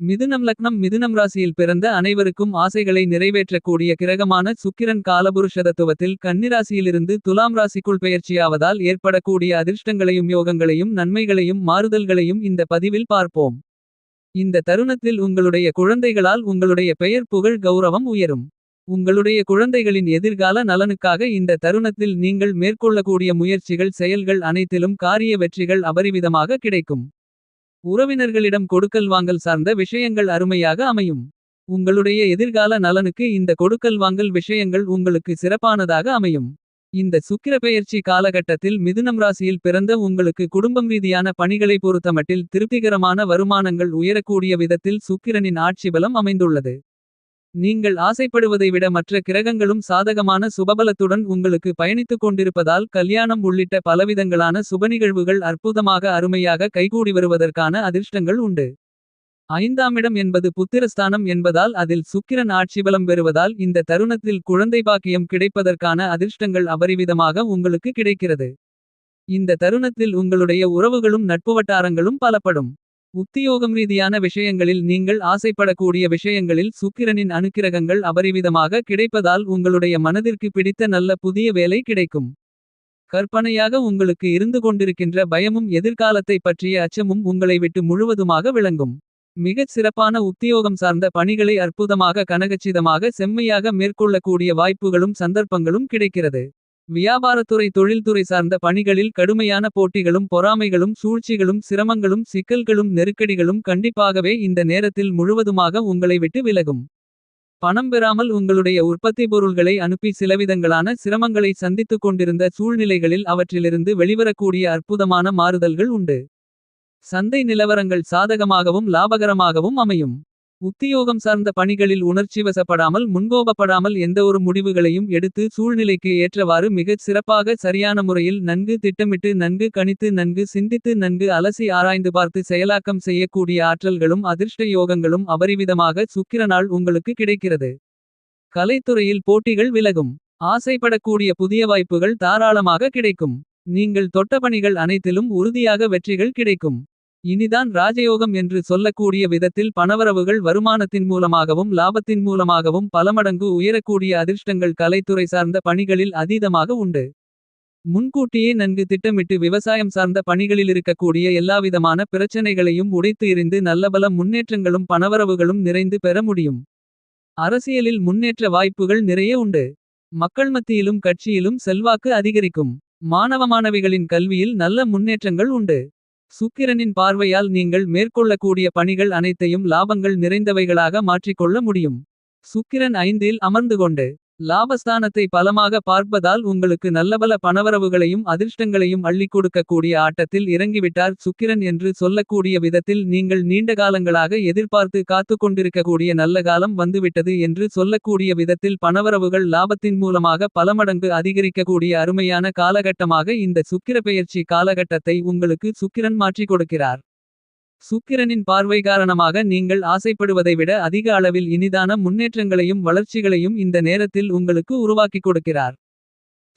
மிதுனம் லக்னம் மிதுனம் ராசியில் பிறந்த அனைவருக்கும் ஆசைகளை நிறைவேற்றக்கூடிய கிரகமான சுக்கிரன் காலபுருஷதத்துவத்தில் கன்னிராசியிலிருந்து துலாம் ராசிக்குள் பெயர்ச்சியாவதால் ஏற்படக்கூடிய அதிர்ஷ்டங்களையும் யோகங்களையும் நன்மைகளையும் மாறுதல்களையும் இந்த பதிவில் பார்ப்போம். இந்த தருணத்தில் உங்களுடைய குழந்தைகளால் உங்களுடைய பெயர் புகழ் கௌரவம் உயரும். உங்களுடைய குழந்தைகளின் எதிர்கால நலனுக்காக இந்த தருணத்தில் நீங்கள் மேற்கொள்ளக்கூடிய முயற்சிகள் செயல்கள் அனைத்திலும் காரிய வெற்றிகள் அபரிவிதமாக கிடைக்கும். உறவினர்களிடம் கொடுக்கல் வாங்கல் சார்ந்த விஷயங்கள் அருமையாக அமையும். உங்களுடைய எதிர்கால நலனுக்கு இந்த கொடுக்கல் வாங்கல் விஷயங்கள் உங்களுக்கு சிறப்பானதாக அமையும். இந்த சுக்கிர பெயர்ச்சி காலகட்டத்தில் மிதுனம் ராசியில் பிறந்த உங்களுக்கு குடும்பம் ரீதியான பணிகளை பொறுத்தமட்டில் திருப்திகரமான வருமானங்கள் உயரக்கூடிய விதத்தில் சுக்கிரனின் ஆட்சி பலம் அமைந்துள்ளது. நீங்கள் ஆசைப்படுவதை விட மற்ற கிரகங்களும் சாதகமான சுபபலத்துடன் உங்களுக்கு பயணித்துக் கொண்டிருப்பதால் கல்யாணம் உள்ளிட்ட பலவிதங்களான சுபநிகழ்வுகள் அற்புதமாக அருமையாக கைகூடி வருவதற்கான அதிர்ஷ்டங்கள் உண்டு. 5ஆம் இடம் என்பது புத்திரஸ்தானம் என்பதால் அதில் சுக்கிரன் ஆட்சிபலம் பெறுவதால் இந்த தருணத்தில் குழந்தை பாக்கியம் கிடைப்பதற்கான அதிர்ஷ்டங்கள் அபரிவிதமாக உங்களுக்கு கிடைக்கிறது. இந்த தருணத்தில் உங்களுடைய உறவுகளும் நட்பு வட்டாரங்களும் பலப்படும். உத்தியோகம் ரீதியான விஷயங்களில் நீங்கள் ஆசைப்படக்கூடிய விஷயங்களில் சுக்கிரனின் அனுக்கிரகங்கள் அபரிவிதமாக கிடைப்பதால் உங்களுடைய மனதிற்கு பிடித்த நல்ல புதிய வேலை கிடைக்கும். கற்பனையாக உங்களுக்கு இருந்து கொண்டிருக்கின்ற பயமும் எதிர்காலத்தை பற்றிய அச்சமும் உங்களை விட்டு முழுவதுமாக விளங்கும். மிகச் சிறப்பான உத்தியோகம் சார்ந்த பணிகளை அற்புதமாக கனகச்சிதமாக செம்மையாக மேற்கொள்ளக்கூடிய வாய்ப்புகளும் சந்தர்ப்பங்களும் கிடைக்கிறது. வியாபாரத்துறை தொழில்துறை சார்ந்த பணிகளில் கடுமையான போட்டிகளும் பொறாமைகளும் சூழ்ச்சிகளும் சிரமங்களும் சிக்கல்களும் நெருக்கடிகளும் கண்டிப்பாகவே இந்த நேரத்தில் முழுவதுமாக உங்களை விட்டு விலகும். பணம் பெறாமல் உங்களுடைய உற்பத்தி பொருள்களை அனுப்பி சிலவிதங்களான சிரமங்களை சந்தித்துக் கொண்டிருந்த சூழ்நிலைகளில் அவற்றிலிருந்து வெளிவரக்கூடிய அற்புதமான மாறுதல்கள் உண்டு. சந்தை நிலவரங்கள் சாதகமாகவும் லாபகரமாகவும் அமையும். உத்தியோகம் சார்ந்த பணிகளில் உணர்ச்சிவசப்படாமல் முன்கோபப்படாமல் எந்தவொரு முடிவுகளையும் எடுத்து சூழ்நிலைக்கு ஏற்றவாறு மிகச் சிறப்பாக சரியான முறையில் நன்கு திட்டமிட்டு நன்கு கணித்து நன்கு சிந்தித்து நன்கு அலசி ஆராய்ந்து பார்த்து செயலாக்கம் செய்யக்கூடிய ஆற்றல்களும் அதிர்ஷ்ட யோகங்களும் அபரிவிதமாக சுக்கிரனால் உங்களுக்கு கிடைக்கிறது. கலைத்துறையில் போட்டிகள் விலகும். ஆசைப்படக்கூடிய புதிய வாய்ப்புகள் தாராளமாக கிடைக்கும். நீங்கள் தொட்ட பணிகள் அனைத்திலும் உறுதியாக வெற்றிகள் கிடைக்கும். இனிதான் ராஜயோகம் என்று சொல்லக்கூடிய விதத்தில் பணவரவுகள் வருமானத்தின் மூலமாகவும் லாபத்தின் மூலமாகவும் பலமடங்கு உயரக்கூடிய அதிர்ஷ்டங்கள் கலைத்துறை சார்ந்த பணிகளில் அதீதமாக உண்டு. முன்கூட்டியே நன்கு திட்டமிட்டு விவசாயம் சார்ந்த பணிகளில் இருக்கக்கூடிய எல்லாவிதமான பிரச்சனைகளையும் உடைத்து எறிந்து நல்லபல முன்னேற்றங்களும் பணவரவுகளும் நிறைந்து பெற முடியும். அரசியலில் முன்னேற்ற வாய்ப்புகள் நிறைய உண்டு. மக்கள் மத்தியிலும் கட்சியிலும் செல்வாக்கு அதிகரிக்கும். மாணவ மாணவிகளின் கல்வியில் நல்ல முன்னேற்றங்கள் உண்டு. சுக்கிரனின் பார்வையால் நீங்கள் மேற்கொள்ளக்கூடிய பணிகள் அனைத்தையும் லாபங்கள் நிறைந்தவைகளாக மாற்றிக்கொள்ள முடியும். சுக்கிரன் 5இல் அமர்ந்து கொண்டு லாபஸ்தானத்தை பலமாக பார்ப்பதால் உங்களுக்கு நல்லபல பணவரவுகளையும் அதிர்ஷ்டங்களையும் அள்ளிக் கொடுக்கக்கூடிய ஆட்டத்தில் இறங்கிவிட்டார் சுக்கிரன் என்று சொல்லக்கூடிய விதத்தில் நீங்கள் நீண்ட காலங்களாக எதிர்பார்த்து காத்து கொண்டிருக்கக்கூடிய நல்ல காலம் வந்துவிட்டது என்று சொல்லக்கூடிய விதத்தில் பணவரவுகள் லாபத்தின் மூலமாக பலமடங்கு அதிகரிக்கக்கூடிய அருமையான காலகட்டமாக இந்த சுக்கிர பெயர்ச்சி காலகட்டத்தை உங்களுக்கு சுக்கிரன் மாற்றிக் கொடுக்கிறார். சுக்கிரனின் பார்வை காரணமாக நீங்கள் ஆசைப்படுவதை விட அதிக அளவில் இனிதான முன்னேற்றங்களையும் வளர்ச்சிகளையும் இந்த நேரத்தில் உங்களுக்கு உருவாக்கிக் கொடுக்கிறார்.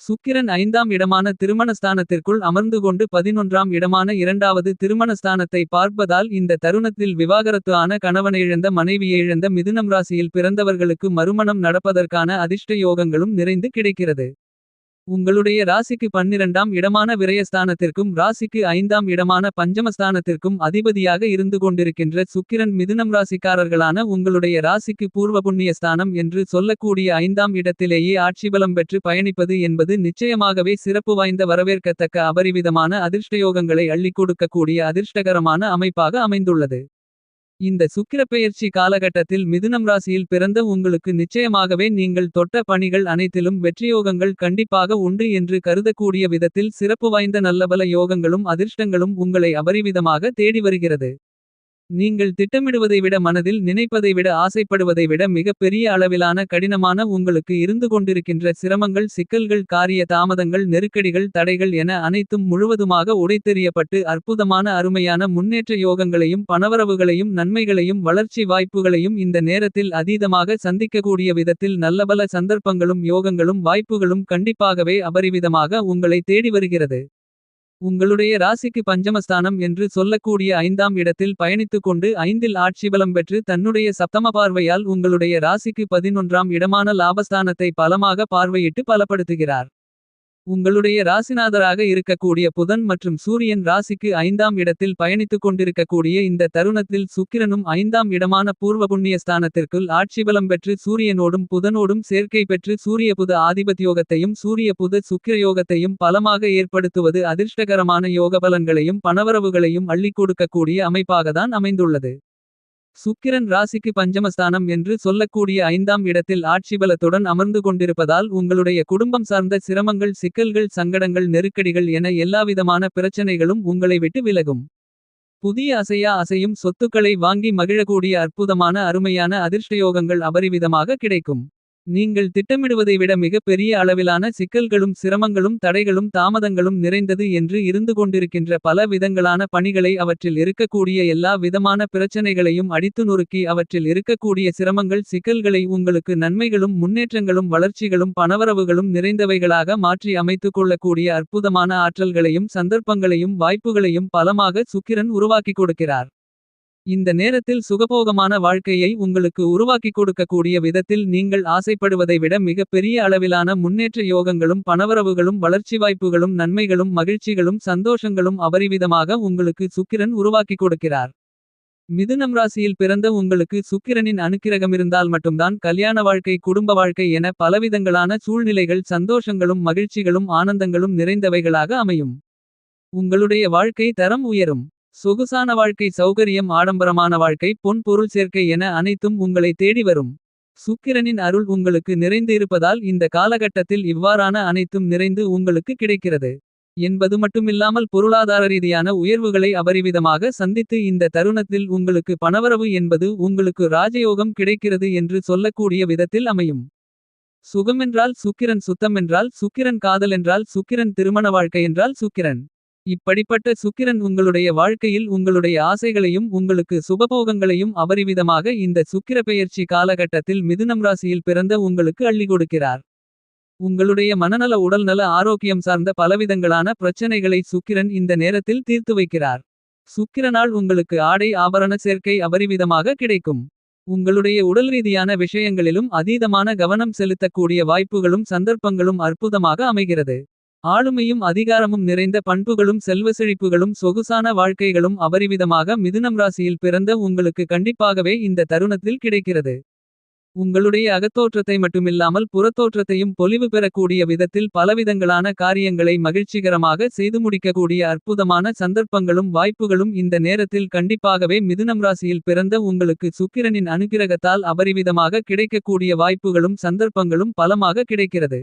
சுக்கிரன் 5ஆம் இடமான திருமணஸ்தானத்திற்குள் அமர்ந்து கொண்டு 11ஆம் இடமான இரண்டாவது திருமணஸ்தானத்தை பார்ப்பதால் இந்த தருணத்தில் விவாகரத்து ஆன கணவனை இழந்த மனைவியை இழந்த மிதுனம் ராசியில் பிறந்தவர்களுக்கு மறுமணம் நடப்பதற்கான அதிர்ஷ்ட யோகங்களும் நிறைந்து கிடைக்கிறது. உங்களுடைய ராசிக்கு 12ஆம் இடமான விரயஸ்தானத்திற்கும் ராசிக்கு 5ஆம் இடமான பஞ்சமஸ்தானத்திற்கும் அதிபதியாக இருந்து கொண்டிருக்கின்ற சுக்கிரன் மிதுனம் ராசிக்காரர்களான உங்களுடைய ராசிக்கு பூர்வ புண்ணியஸ்தானம் என்று சொல்லக்கூடிய 5ஆம் இடத்திலேயே ஆட்சிபலம் பெற்று பயணிப்பது என்பது நிச்சயமாகவே சிறப்பு வாய்ந்த வரவேற்கத்தக்க அபரிவிதமான அதிர்ஷ்டயோகங்களை அள்ளிக் கொடுக்கக்கூடிய அதிர்ஷ்டகரமான அமைப்பாக அமைந்துள்ளது. இந்த சுக்கிரப்பெயர்ச்சி காலகட்டத்தில் மிதுனம் ராசியில் பிறந்த உங்களுக்கு நிச்சயமாகவே நீங்கள் தொட்ட பணிகள் அனைத்திலும் வெற்றியோகங்கள் கண்டிப்பாக உண்டு என்று கருதக்கூடிய விதத்தில் சிறப்பு வாய்ந்த நல்லபல யோகங்களும் அதிர்ஷ்டங்களும் உங்களை அபரிவிதமாக தேடி வருகிறது. நீங்கள் திட்டமிடுவதை விட மனதில் நினைப்பதை விட ஆசைப்படுவதை விட மிகப் பெரிய அளவிலான கடினமான உங்களுக்கு இருந்து கொண்டிருக்கின்ற சிரமங்கள் சிக்கல்கள் காரிய தாமதங்கள் நெருக்கடிகள் தடைகள் என அனைத்தும் முழுவதுமாக உடைத்தெறியப்பட்டு அற்புதமான அருமையான முன்னேற்ற யோகங்களையும் பணவரவுகளையும் நன்மைகளையும் வளர்ச்சி வாய்ப்புகளையும் இந்த நேரத்தில் அதீதமாக சந்திக்கக்கூடிய விதத்தில் நல்லபல சந்தர்ப்பங்களும் யோகங்களும் வாய்ப்புகளும் கண்டிப்பாகவே அபரிவிதமாக உங்களை தேடி வருகிறது. உங்களுடைய ராசிக்கு பஞ்சமஸ்தானம் என்று சொல்லக்கூடிய 5ஆம் இடத்தில் பயணித்துக் கொண்டு 5இல் ஆட்சிபலம் பெற்று தன்னுடைய சப்தம பார்வையால் உங்களுடைய ராசிக்கு 11ஆம் இடமான லாபஸ்தானத்தை பலமாக பார்வையிட்டு பலப்படுத்துகிறார். உங்களுடைய ராசிநாதராக இருக்கக்கூடிய புதன் மற்றும் சூரியன் ராசிக்கு 5ஆம் இடத்தில் பயணித்துக் கொண்டிருக்கக்கூடிய இந்த தருணத்தில் சுக்கிரனும் 5ஆம் இடமான பூர்வ புண்ணிய ஸ்தானத்திற்குள் ஆட்சிபலம் பெற்று சூரியனோடும் புதனோடும் சேர்க்கை பெற்று சூரிய புத ஆதிபத்யோகத்தையும் சூரிய புத சுக்கிரயோகத்தையும் பலமாக ஏற்படுத்துவது அதிர்ஷ்டகரமான யோகபலன்களையும் பணவரவுகளையும் அள்ளிக் கொடுக்கக்கூடிய அமைப்பாகத்தான் அமைந்துள்ளது. சுக்கிரன் ராசிக்கு பஞ்சமஸ்தானம் என்று சொல்லக்கூடிய 5ஆம் இடத்தில் ஆட்சிபலத்துடன் அமர்ந்து கொண்டிருப்பதால் உங்களுடைய குடும்பம் சார்ந்த சிரமங்கள் சிக்கல்கள் சங்கடங்கள் நெருக்கடிகள் என எல்லாவிதமான பிரச்சனைகளும் உங்களை விட்டு விலகும். புதிய அசையும் சொத்துக்களை வாங்கி மகிழக்கூடிய அற்புதமான அருமையான அதிர்ஷ்டயோகங்கள் அபரிவிதமாக கிடைக்கும். நீங்கள் திட்டமிடுவதை விட மிக பெரிய அளவிலான சிக்கல்களும் சிரமங்களும் தடைகளும் தாமதங்களும் நிறைந்தது என்று இருந்து கொண்டிருக்கின்ற பல விதங்களான பணிகளை அவற்றில் இருக்கக்கூடிய எல்லா விதமான பிரச்சனைகளையும் அடித்து நொறுக்கி அவற்றில் இருக்கக்கூடிய சிரமங்கள் சிக்கல்களை உங்களுக்கு நன்மைகளும் முன்னேற்றங்களும் வளர்ச்சிகளும் பணவரவுகளும் நிறைந்தவைகளாக மாற்றி அமைத்துக் கொள்ளக்கூடிய அற்புதமான ஆற்றல்களையும் சந்தர்ப்பங்களையும் வாய்ப்புகளையும் பலமாக சுக்கிரன் உருவாக்கிக் கொடுக்கிறார். இந்த நேரத்தில் சுகபோகமான வாழ்க்கையை உங்களுக்கு உருவாக்கிக் கொடுக்கக்கூடிய விதத்தில் நீங்கள் ஆசைப்படுவதை விட மிக பெரிய அளவிலான முன்னேற்ற யோகங்களும் பணவரவுகளும் வளர்ச்சி வாய்ப்புகளும் நன்மைகளும் மகிழ்ச்சிகளும் சந்தோஷங்களும் அபரிவிதமாக உங்களுக்கு சுக்கிரன் உருவாக்கிக் கொடுக்கிறார். மிதுனம் ராசியில் பிறந்த உங்களுக்கு சுக்கிரனின் அனுக்கிரகமிருந்தால் மட்டும்தான் கல்யாண வாழ்க்கை குடும்ப வாழ்க்கை என பலவிதங்களான சூழ்நிலைகள் சந்தோஷங்களும் மகிழ்ச்சிகளும் ஆனந்தங்களும் நிறைந்தவைகளாக அமையும். உங்களுடைய வாழ்க்கை தரம் உயரும். சொகுசான வாழ்க்கை சௌகரியம் ஆடம்பரமான வாழ்க்கை பொன் பொருள் சேர்க்கை என அனைத்தும் உங்களை தேடி வரும். சுக்கிரனின் அருள் உங்களுக்கு நிறைந்து இருப்பதால் இந்த காலகட்டத்தில் இவ்வாறான அனைத்தும் நிறைந்து உங்களுக்கு கிடைக்கிறது என்பது மட்டுமில்லாமல் பொருளாதார ரீதியான உயர்வுகளை அபரிவிதமாக சந்தித்து இந்த தருணத்தில் உங்களுக்கு பணவரவு என்பது உங்களுக்கு ராஜயோகம் கிடைக்கிறது என்று சொல்லக்கூடிய விதத்தில் அமையும். சுகமென்றால் சுக்கிரன் சுத்தமென்றால் சுக்கிரன் காதல் என்றால் சுக்கிரன் திருமண வாழ்க்கை என்றால் சுக்கிரன். இப்படிப்பட்ட சுக்கிரன் உங்களுடைய வாழ்க்கையில் உங்களுடைய ஆசைகளையும் உங்களுக்கு சுபபோகங்களையும் அபரிவிதமாக இந்த சுக்கிர பெயர்ச்சி காலகட்டத்தில் மிதுனம் ராசியில் பிறந்த உங்களுக்கு அள்ளி கொடுக்கிறார். உங்களுடைய மனநல உடல்நல ஆரோக்கியம் சார்ந்த பலவிதங்களான பிரச்சனைகளை சுக்கிரன் இந்த நேரத்தில் தீர்த்து வைக்கிறார். சுக்கிரனால் உங்களுக்கு ஆடை ஆபரண சேர்க்கை அபரிவிதமாக கிடைக்கும். உங்களுடைய உடல் ரீதியான விஷயங்களிலும் அதீதமான கவனம் செலுத்தக்கூடிய வாய்ப்புகளும் சந்தர்ப்பங்களும் அற்புதமாக அமைகிறது. ஆளுமையும் அதிகாரமும் நிறைந்த பண்புகளும் செல்வ செழிப்புகளும் சொகுசான வாழ்க்கைகளும் அபரிவிதமாக மிதுனம் ராசியில் பிறந்த உங்களுக்கு கண்டிப்பாகவே இந்த தருணத்தில் கிடைக்கிறது. உங்களுடைய அகத்தோற்றத்தை மட்டுமில்லாமல் புறத்தோற்றத்தையும் பொலிவு பெறக்கூடிய விதத்தில் பலவிதங்களான காரியங்களை மகிழ்ச்சிகரமாக செய்து முடிக்கக்கூடிய அற்புதமான சந்தர்ப்பங்களும் வாய்ப்புகளும் இந்த நேரத்தில் கண்டிப்பாகவே மிதுனம் ராசியில் பிறந்த உங்களுக்கு சுக்கிரனின் அனுக்கிரகத்தால் அபரிவிதமாக கிடைக்கக்கூடிய வாய்ப்புகளும் சந்தர்ப்பங்களும் பலமாக கிடைக்கிறது.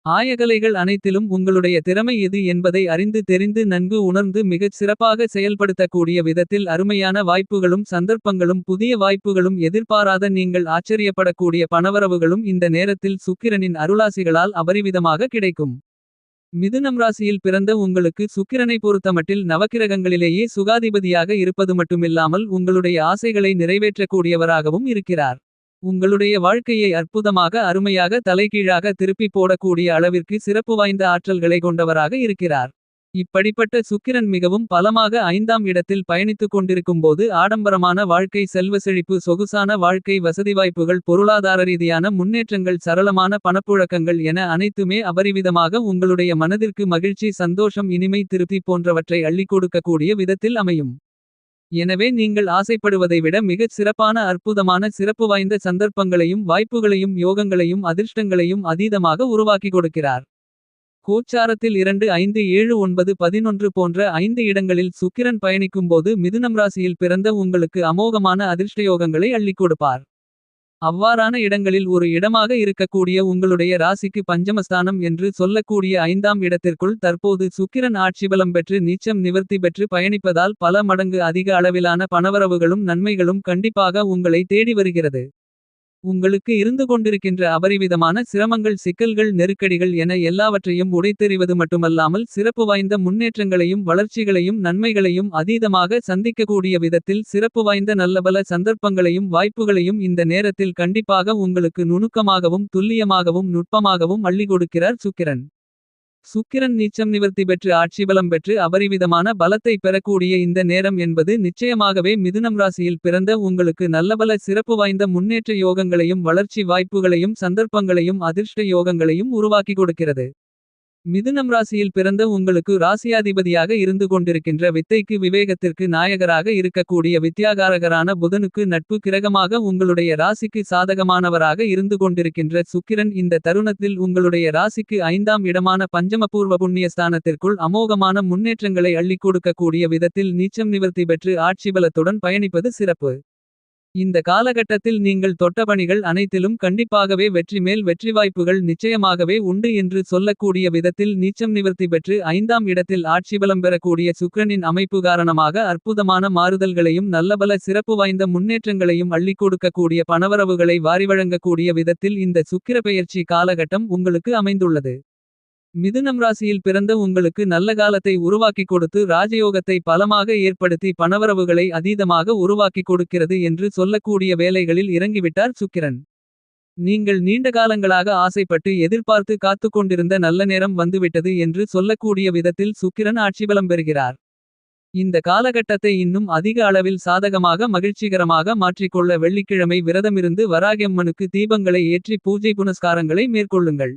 ஆயகலைகள் அனைத்திலும் உங்களுடைய திறமை எது என்பதை அறிந்து தெரிந்து நன்கு உணர்ந்து மிகச் சிறப்பாக செயல்படுத்தக்கூடிய விதத்தில் அருமையான வாய்ப்புகளும் சந்தர்ப்பங்களும் புதிய வாய்ப்புகளும் எதிர்பாராத நீங்கள் ஆச்சரியப்படக்கூடிய பணவரவுகளும் இந்த நேரத்தில் சுக்கிரனின் அருளாசிகளால் அபரிவிதமாக கிடைக்கும். மிதுனம் ராசியில் பிறந்த உங்களுக்கு சுக்கிரனை பொறுத்தமட்டில் நவக்கிரகங்களிலேயே சுகாதிபதியாக இருப்பது மட்டுமில்லாமல் உங்களுடைய ஆசைகளை நிறைவேற்றக்கூடியவராகவும் இருக்கிறார். உங்களுடைய வாழ்க்கையை அற்புதமாக அருமையாக தலைகீழாக திருப்பி போடக்கூடிய அளவிற்கு சிறப்பு வாய்ந்த ஆற்றல்களை கொண்டவராக இருக்கிறார். இப்படிப்பட்ட சுக்கிரன் மிகவும் பலமாக 5ஆம் இடத்தில் பயணித்துக் கொண்டிருக்கும்போது ஆடம்பரமான வாழ்க்கை செல்வ செழிப்பு சொகுசான வாழ்க்கை வசதி வாய்ப்புகள் பொருளாதார ரீதியான முன்னேற்றங்கள் சரளமான பணப்புழக்கங்கள் என அனைத்துமே அபரிவிதமாக உங்களுடைய மனதிற்கு மகிழ்ச்சி சந்தோஷம் இனிமை திருப்தி போன்றவற்றை அள்ளிக் கொடுக்கக்கூடிய விதத்தில் அமையும். எனவே நீங்கள் ஆசைப்படுவதை விட மிகச் சிறப்பான அற்புதமான சிறப்பு வாய்ந்த சந்தர்ப்பங்களையும் வாய்ப்புகளையும் யோகங்களையும் அதிர்ஷ்டங்களையும் அதீதமாக உருவாக்கிக் கொடுக்கிறார். கோச்சாரத்தில் 2 5 7 9 11 போன்ற 5 இடங்களில் சுக்கிரன் பயணிக்கும்போது மிதுனம் ராசியில் பிறந்த உங்களுக்கு அமோகமான அதிர்ஷ்டயோகங்களை அள்ளிக் கொடுப்பார். அவ்வாறான இடங்களில் ஒரு இடமாக இருக்கக்கூடிய உங்களுடைய ராசிக்கு பஞ்சமஸ்தானம் என்று சொல்லக்கூடிய 5ஆம் இடத்திற்குள் தற்போது சுக்கிரன் ஆட்சிபலம் பெற்று நீச்சம் நிவர்த்தி பெற்று பயணிப்பதால் பல மடங்கு அதிக அளவிலான பணவரவுகளும் நன்மைகளும் கண்டிப்பாக உங்களை தேடி வருகிறது. உங்களுக்கு இருந்து கொண்டிருக்கின்ற அபரிவிதமான சிரமங்கள் சிக்கல்கள் நெருக்கடிகள் என எல்லாவற்றையும் உடைத்தெறிவது மட்டுமல்லாமல் சிறப்பு வாய்ந்த முன்னேற்றங்களையும் வளர்ச்சிகளையும் நன்மைகளையும் அதீதமாக சந்திக்கக்கூடிய விதத்தில் சிறப்பு வாய்ந்த நல்லபல சந்தர்ப்பங்களையும் வாய்ப்புகளையும் இந்த நேரத்தில் கண்டிப்பாக உங்களுக்கு நுணுக்கமாகவும் துல்லியமாகவும் நுட்பமாகவும் அள்ளி கொடுக்கிறார் சுக்கிரன். சுக்கிரன் நீச்சம் நிவர்த்தி பெற்று ஆட்சிபலம் பெற்று அபரிவிதமான பலத்தை பெறக்கூடிய இந்த நேரம் என்பது நிச்சயமாகவே மிதுனம் ராசியில் பிறந்த உங்களுக்கு நல்லபல சிறப்பு வாய்ந்த முன்னேற்ற யோகங்களையும் வளர்ச்சி வாய்ப்புகளையும் சந்தர்ப்பங்களையும் அதிர்ஷ்ட யோகங்களையும் உருவாக்கி கொடுக்கிறது. மிதுனம் ராசியில் பிறந்த உங்களுக்கு ராசியாதிபதியாக இருந்து கொண்டிருக்கின்ற வித்தைக்கு விவேகத்திற்கு நாயகராக இருக்கக்கூடிய வித்யாகாரகரான புதனுக்கு நட்பு கிரகமாக உங்களுடைய ராசிக்கு சாதகமானவராக இருந்து கொண்டிருக்கின்ற சுக்கிரன் இந்த தருணத்தில் உங்களுடைய ராசிக்கு 5ஆம் இடமான பஞ்சமபூர்வ புண்ணியஸ்தானத்திற்குள் அமோகமான முன்னேற்றங்களை அள்ளிக் கொடுக்கக்கூடிய விதத்தில் நீச்சம் நிவர்த்தி பெற்று ஆட்சிபலத்துடன் பயணிப்பது சிறப்பு. இந்த காலகட்டத்தில் நீங்கள் தொட்ட பணிகள் அனைத்திலும் கண்டிப்பாகவே வெற்றி மேல் வெற்றி வாய்ப்புகள் நிச்சயமாகவே உண்டு என்று சொல்லக்கூடிய விதத்தில் நீச்சம் நிவர்த்தி பெற்று 5ஆம் இடத்தில் ஆட்சிபலம் பெறக்கூடிய சுக்கிரனின் அமைப்பு காரணமாக அற்புதமான மாறுதல்களையும் நல்லபல சிறப்பு வாய்ந்த முன்னேற்றங்களையும் அள்ளிக் கொடுக்கக்கூடிய பணவரவுகளை வாரிவழங்கக்கூடிய விதத்தில் இந்த சுக்கிர பெயர்ச்சி காலகட்டம் உங்களுக்கு அமைந்துள்ளது. மிதுனம் ராசியில் பிறந்த உங்களுக்கு நல்ல காலத்தை உருவாக்கி கொடுத்து ராஜயோகத்தை பலமாக ஏற்படுத்தி பணவரவுகளை அதீதமாக உருவாக்கி கொடுக்கிறது என்று சொல்லக்கூடிய வேலைகளில் இறங்கிவிட்டார் சுக்கிரன். நீங்கள் நீண்ட காலங்களாக ஆசைப்பட்டு எதிர்பார்த்து காத்து கொண்டிருந்த நல்ல நேரம் வந்துவிட்டது என்று சொல்லக்கூடிய விதத்தில் சுக்கிரன் ஆட்சிபலம் பெறுகிறார். இந்த காலகட்டத்தை இன்னும் அதிக அளவில் சாதகமாக மகிழ்ச்சிகரமாக மாற்றிக்கொள்ள வெள்ளிக்கிழமை விரதமிருந்து வராகியம்மனுக்கு தீபங்களை ஏற்றி பூஜை புனஸ்காரங்களை மேற்கொள்ளுங்கள்.